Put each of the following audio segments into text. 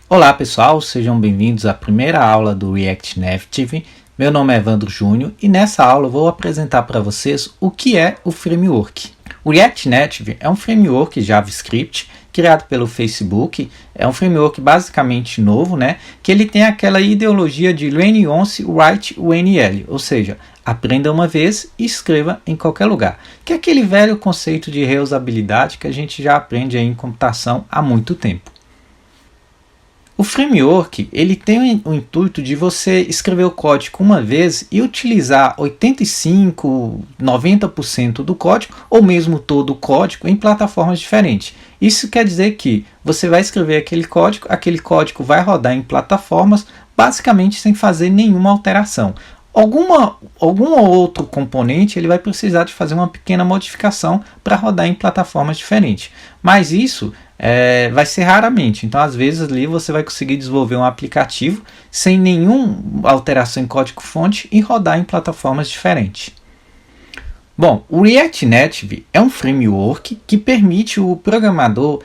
Olá pessoal, sejam bem-vindos à primeira aula do React Native. Meu nome é Evandro Júnior e nessa aula eu vou apresentar para vocês o que é o framework. O React Native é um framework JavaScript criado pelo Facebook, é um framework basicamente novo, que ele tem aquela ideologia de learn once, write when else, ou seja, aprenda uma vez e escreva em qualquer lugar, que é aquele velho conceito de reusabilidade que a gente já aprende aí em computação há muito tempo. O framework ele tem o intuito de você escrever o código uma vez e utilizar 85%, 90% do código ou mesmo todo o código em plataformas diferentes. Isso quer dizer que você vai escrever aquele código vai rodar em plataformas basicamente sem fazer nenhuma alteração. Algum outro componente ele vai precisar de fazer uma pequena modificação para rodar em plataformas diferentes, mas isso vai ser raramente. Então às vezes ali você vai conseguir desenvolver um aplicativo sem nenhuma alteração em código fonte e rodar em plataformas diferentes. Bom, o React Native é um framework que permite o programador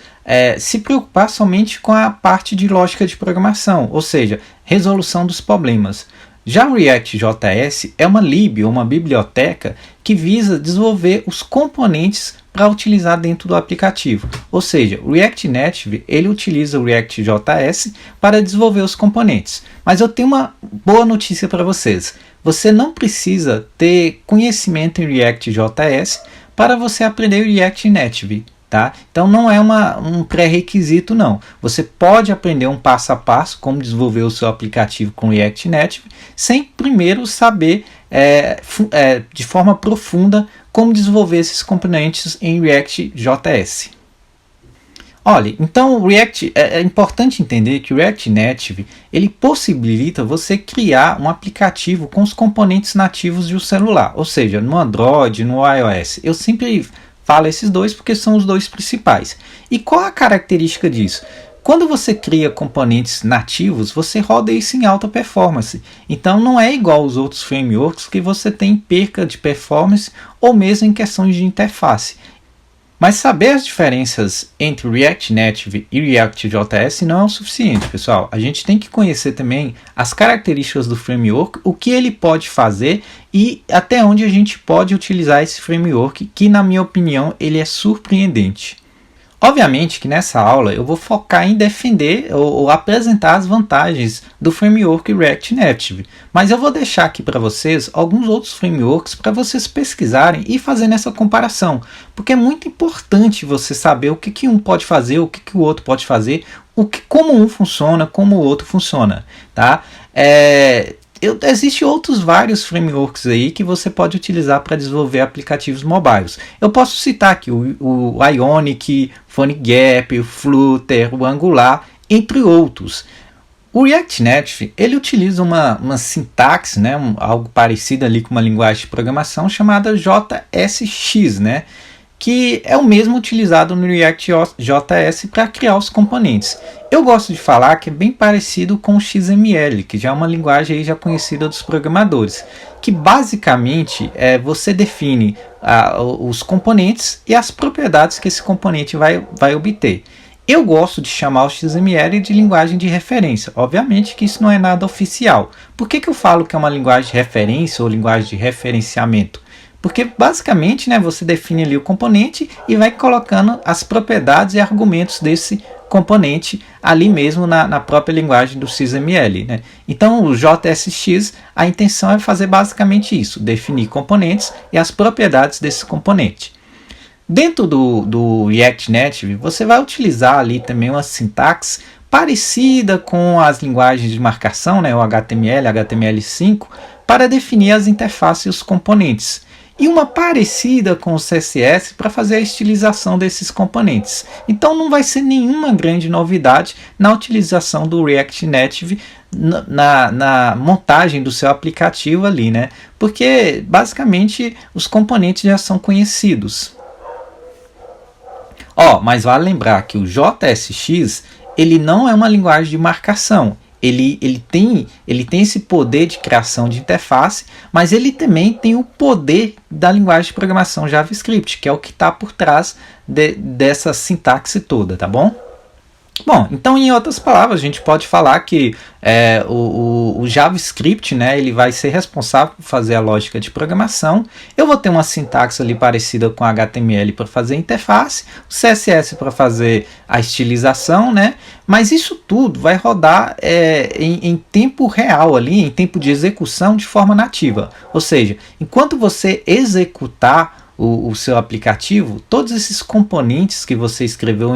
se preocupar somente com a parte de lógica de programação, ou seja, resolução dos problemas. Já o React.js é uma lib, uma biblioteca, que visa desenvolver os componentes para utilizar dentro do aplicativo. Ou seja, o React Native ele utiliza o React.js para desenvolver os componentes. Mas eu tenho uma boa notícia para vocês. Você não precisa ter conhecimento em React.js para você aprender o React Native. Tá? Então não é um pré-requisito não. Você pode aprender um passo a passo como desenvolver o seu aplicativo com React Native sem primeiro saber de forma profunda como desenvolver esses componentes em React.js. Olha, então o React, é importante entender que o React Native ele possibilita você criar um aplicativo com os componentes nativos de um celular, ou seja, no Android, no iOS. Eu sempre falo esses dois porque são os dois principais. E qual a característica disso? Quando você cria componentes nativos, você roda isso em alta performance. Então não é igual aos outros frameworks que você tem perca de performance ou mesmo em questões de interface. Mas saber as diferenças entre React Native e React.js não é o suficiente, pessoal. A gente tem que conhecer também as características do framework, o que ele pode fazer e até onde a gente pode utilizar esse framework, que na minha opinião ele é surpreendente. Obviamente que nessa aula eu vou focar em defender ou apresentar as vantagens do framework React Native, mas eu vou deixar aqui para vocês alguns outros frameworks para vocês pesquisarem e fazerem essa comparação, porque é muito importante você saber o que um pode fazer, o que o outro pode fazer, como um funciona, como o outro funciona, tá? Existem outros vários frameworks aí que você pode utilizar para desenvolver aplicativos mobiles. Eu posso citar aqui o Ionic, PhoneGap, o Flutter, o Angular, entre outros. O React Native ele utiliza uma sintaxe, algo parecido ali com uma linguagem de programação chamada JSX, que é o mesmo utilizado no React.js para criar os componentes. Eu gosto de falar que é bem parecido com o XML, que já é uma linguagem aí já conhecida dos programadores, que basicamente você define os componentes e as propriedades que esse componente vai obter. Eu gosto de chamar o XML de linguagem de referência. Obviamente que isso não é nada oficial. Por que eu falo que é uma linguagem de referência ou linguagem de referenciamento? Porque basicamente você define ali o componente e vai colocando as propriedades e argumentos desse componente ali mesmo na própria linguagem do XML. Então o JSX, a intenção é fazer basicamente isso, definir componentes e as propriedades desse componente. Dentro do React Native você vai utilizar ali também uma sintaxe parecida com as linguagens de marcação, o HTML, HTML5, para definir as interfaces e os componentes. E uma parecida com o CSS para fazer a estilização desses componentes. Então não vai ser nenhuma grande novidade na utilização do React Native na montagem do seu aplicativo ali, porque basicamente os componentes já são conhecidos. Mas vale lembrar que o JSX ele não é uma linguagem de marcação. Ele tem esse poder de criação de interface, mas ele também tem o poder da linguagem de programação JavaScript, que é o que está por trás dessa sintaxe toda, tá bom? Bom, então em outras palavras, a gente pode falar que o JavaScript, né, ele vai ser responsável por fazer a lógica de programação. Eu vou ter uma sintaxe ali parecida com HTML para fazer a interface, o CSS para fazer a estilização, né? Mas isso tudo vai rodar em tempo real ali, em tempo de execução de forma nativa. Ou seja, enquanto você executar o seu aplicativo, todos esses componentes que você escreveu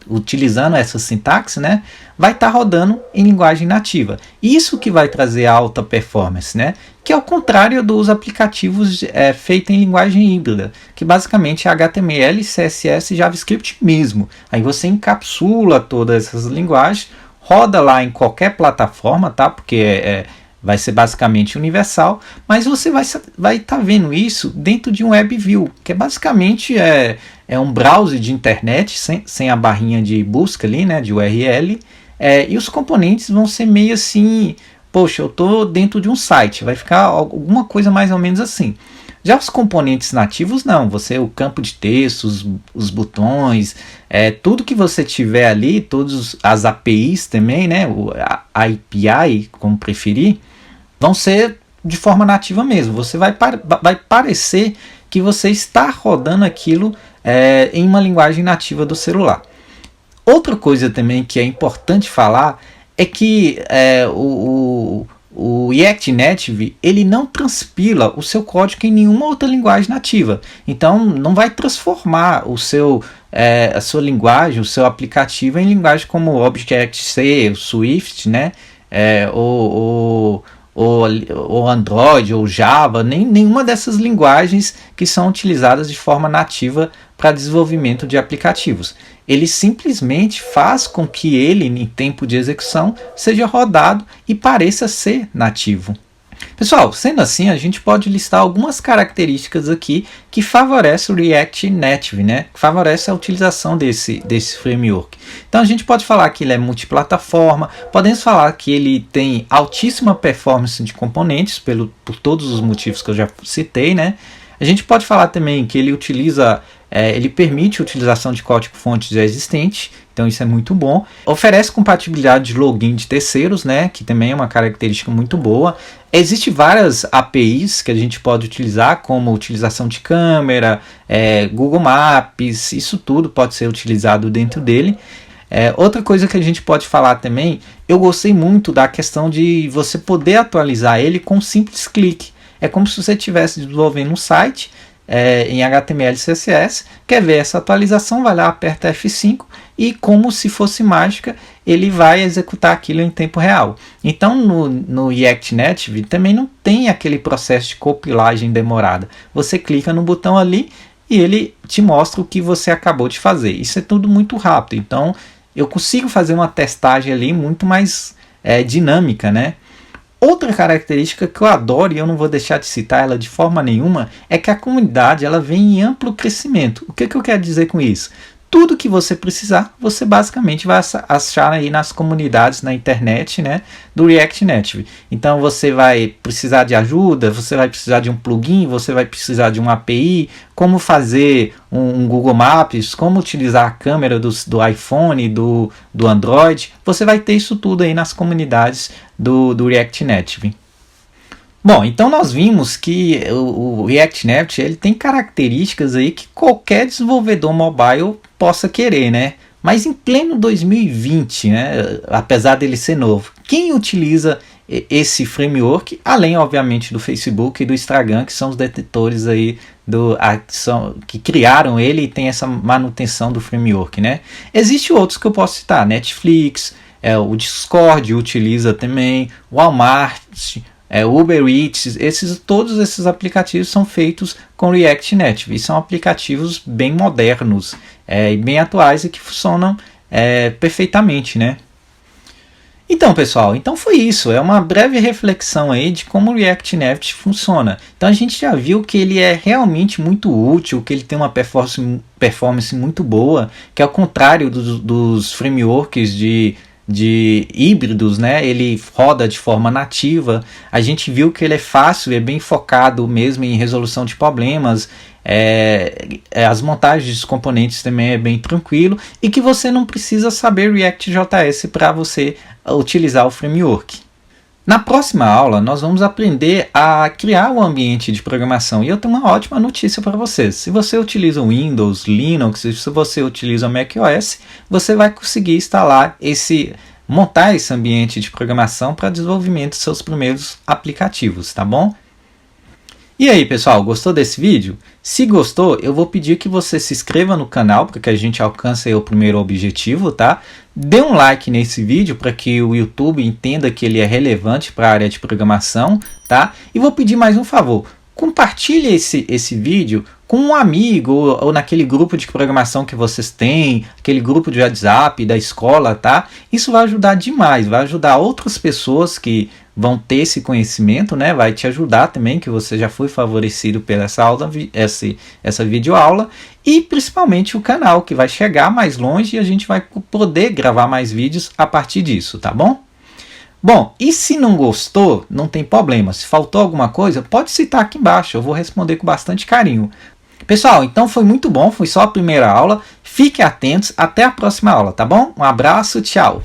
utilizando essa sintaxe, né, vai estar rodando em linguagem nativa. Isso que vai trazer alta performance, né, que é o contrário dos aplicativos feitos em linguagem híbrida, que basicamente é HTML, CSS e JavaScript mesmo. Aí você encapsula todas essas linguagens, roda lá em qualquer plataforma, tá? Porque vai ser basicamente universal, mas você vai estar vendo isso dentro de um WebView, que basicamente um browser de internet sem a barrinha de busca ali, né, de URL, e os componentes vão ser meio assim, poxa, eu estou dentro de um site, vai ficar alguma coisa mais ou menos assim. Já os componentes nativos não, o campo de texto, os botões, tudo que você tiver ali, todas as APIs também, né, a API, como preferir, vão ser de forma nativa mesmo. Você vai parecer que você está rodando aquilo em uma linguagem nativa do celular. Outra coisa também que é importante falar é que o React Native ele não transpila o seu código em nenhuma outra linguagem nativa. Então não vai transformar a sua linguagem, o seu aplicativo em linguagem como Objective-C, o Swift, né? Ou Android ou Java, nenhuma dessas linguagens que são utilizadas de forma nativa para desenvolvimento de aplicativos. Ele simplesmente faz com que ele, em tempo de execução, seja rodado e pareça ser nativo. Pessoal, sendo assim, a gente pode listar algumas características aqui que favorecem o React Native, né? Que favorece a utilização desse framework. Então a gente pode falar que ele é multiplataforma, podemos falar que ele tem altíssima performance de componentes, por todos os motivos que eu já citei, né? A gente pode falar também que ele ele permite a utilização de código-fonte já existente, então isso é muito bom. Oferece compatibilidade de login de terceiros, né, que também é uma característica muito boa. Existem várias APIs que a gente pode utilizar, como utilização de câmera, Google Maps, isso tudo pode ser utilizado dentro dele. Outra coisa que a gente pode falar também, eu gostei muito da questão de você poder atualizar ele com um simples clique. É como se você estivesse desenvolvendo um site em HTML e CSS, quer ver essa atualização, vai lá, aperta F5 e como se fosse mágica, ele vai executar aquilo em tempo real. Então no React Native também não tem aquele processo de compilagem demorada. Você clica no botão ali e ele te mostra o que você acabou de fazer. Isso é tudo muito rápido, então eu consigo fazer uma testagem ali muito mais dinâmica, né? Outra característica que eu adoro e eu não vou deixar de citar ela de forma nenhuma é que a comunidade ela vem em amplo crescimento. O que eu quero dizer com isso? Tudo que você precisar, você basicamente vai achar aí nas comunidades na internet, né, do React Native. Então você vai precisar de ajuda, você vai precisar de um plugin, você vai precisar de uma API, como fazer um Google Maps, como utilizar a câmera do iPhone, do Android. Você vai ter isso tudo aí nas comunidades do React Native. Bom, então nós vimos que o React Native ele tem características aí que qualquer desenvolvedor mobile possa querer, né? Mas em pleno 2020, né, apesar dele ser novo, quem utiliza esse framework, além obviamente do Facebook e do Instagram, que são os detentores aí que criaram ele e tem essa manutenção do framework, né? Existem outros que eu posso citar, Netflix, o Discord utiliza também, Walmart, Uber Eats, todos esses aplicativos são feitos com React Native e são aplicativos bem modernos e bem atuais e que funcionam perfeitamente, né? Então, pessoal, foi isso. É uma breve reflexão aí de como o React Native funciona. Então a gente já viu que ele é realmente muito útil, que ele tem uma performance muito boa, que ao contrário dos frameworks de híbridos, né? Ele roda de forma nativa. A gente viu que ele é fácil, é bem focado mesmo em resolução de problemas. as montagens dos componentes também é bem tranquilo e que você não precisa saber React.js para você utilizar o framework. Na próxima aula, nós vamos aprender a criar um ambiente de programação. E eu tenho uma ótima notícia para vocês. Se você utiliza o Windows, Linux, se você utiliza o macOS, você vai conseguir montar esse ambiente de programação para desenvolvimento dos seus primeiros aplicativos, tá bom? E aí, pessoal, gostou desse vídeo? Se gostou, eu vou pedir que você se inscreva no canal para que a gente alcance o primeiro objetivo, tá? Dê um like nesse vídeo para que o YouTube entenda que ele é relevante para a área de programação, tá? E vou pedir mais um favor. Compartilhe esse vídeo com um amigo ou naquele grupo de programação que vocês têm, aquele grupo de WhatsApp da escola, tá? Isso vai ajudar demais, vai ajudar outras pessoas que vão ter esse conhecimento, né? Vai te ajudar também, que você já foi favorecido pela essa videoaula, e principalmente o canal, que vai chegar mais longe e a gente vai poder gravar mais vídeos a partir disso, tá bom? Bom, e se não gostou, não tem problema. Se faltou alguma coisa, pode citar aqui embaixo, eu vou responder com bastante carinho. Pessoal, então foi muito bom, foi só a primeira aula. Fiquem atentos, até a próxima aula, tá bom? Um abraço, tchau!